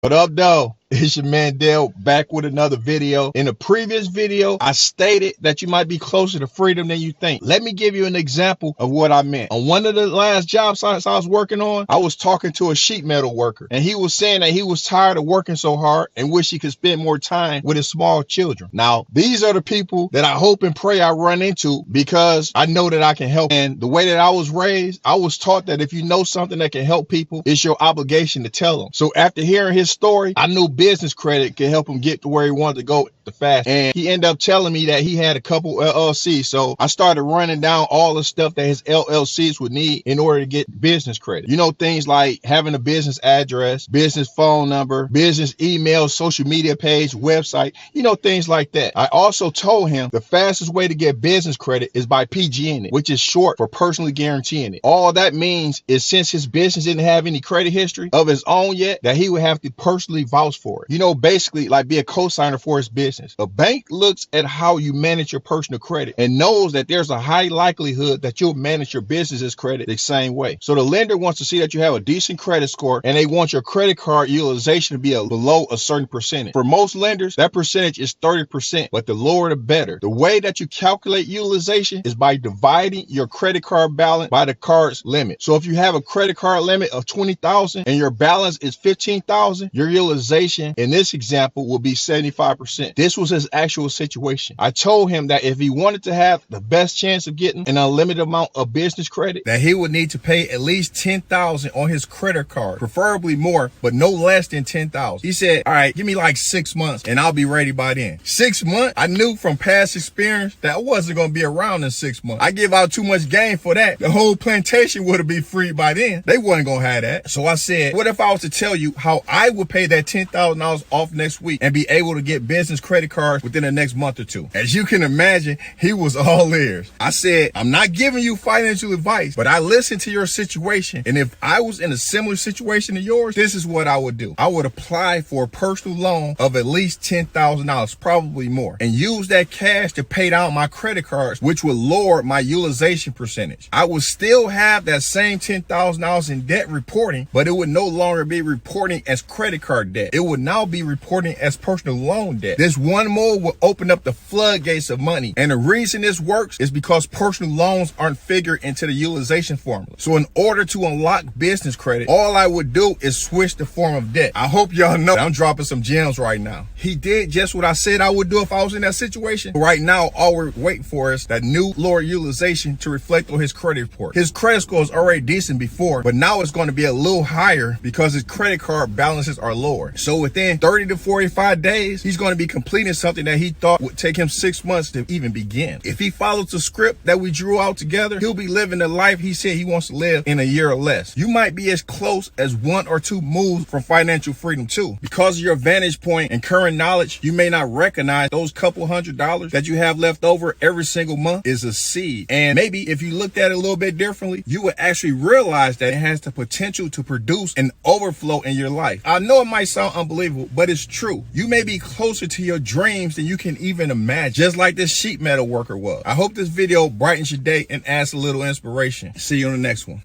What up, though? It's your man Dale back with another video. In the previous video, I stated that you might be closer to freedom than you think. Let me give you an example of what I meant. On one of the last job sites I was working on, I was talking to a sheet metal worker, and he was saying that he was tired of working so hard and wish he could spend more time with his small children. Now, these are the people that I hope and pray I run into, because I know that I can help. And the way that I was raised, I was taught that if you know something that can help people, it's your obligation to tell them. So after hearing his story, I knew business credit could help him get to where he wanted to go the fast. And he ended up telling me that he had a couple LLCs. So I started running down all the stuff that his LLCs would need in order to get business credit. You know, things like having a business address, business phone number, business email, social media page, website, you know, things like that. I also told him the fastest way to get business credit is by PGing it, which is short for personally guaranteeing it. All that means is, since his business didn't have any credit history of his own yet, that he would have to personally vouch for it. You know, basically like be a co-signer for his business. A bank looks at how you manage your personal credit and knows that there's a high likelihood that you'll manage your business's credit the same way. So the lender wants to see that you have a decent credit score, and they want your credit card utilization to be below a certain percentage. For most lenders, that percentage is 30%, but the lower the better. The way that you calculate utilization is by dividing your credit card balance by the card's limit. So if you have a credit card limit of $20,000 and your balance is $15,000, your utilization in this example will be 75%. This was his actual situation. I told him that if he wanted to have the best chance of getting an unlimited amount of business credit, that he would need to pay at least $10,000 on his credit card, preferably more, but no less than $10,000. He said, all right, give me like 6 months and I'll be ready by then. 6 months? I knew from past experience that I wasn't going to be around in 6 months. I give out too much game for that. The whole plantation would have been free by then. They wasn't going to have that. So I said, what if I was to tell you how I would pay that $10,000 off next week and be able to get business credit cards within the next month or two? As you can imagine, he was all ears. I said, I'm not giving you financial advice, but I listened to your situation. And if I was in a similar situation to yours, this is what I would do. I would apply for a personal loan of at least $10,000, probably more, and use that cash to pay down my credit cards, which would lower my utilization percentage. I would still have that same $10,000 in debt reporting, but it would no longer be reporting as credit card debt. It would now be reporting as personal loan debt. This one move will open up the floodgates of money. And the reason this works is because personal loans aren't figured into the utilization formula. So in order to unlock business credit, all I would do is switch the form of debt. I hope y'all know I'm dropping some gems right now. He did just what I said I would do if I was in that situation. Right now, all we're waiting for is that new lower utilization to reflect on his credit report. His credit score is already decent before, but now it's going to be a little higher because his credit card balances are lower. So within 30 to 45 days, he's going to be completing something that he thought would take him 6 months to even begin. If he follows the script that we drew out together, he'll be living the life he said he wants to live in a year or less. You might be as close as 1 or 2 moves from financial freedom too. Because of your vantage point and current knowledge, you may not recognize those couple $100 that you have left over every single month is a seed. And maybe if you looked at it a little bit differently, you would actually realize that it has the potential to produce an overflow in your life. I know it might sound unbelievable, but it's true. You may be closer to your dreams than you can even imagine, just like this sheet metal worker was. I hope this video brightens your day and adds a little inspiration. See you on the next one.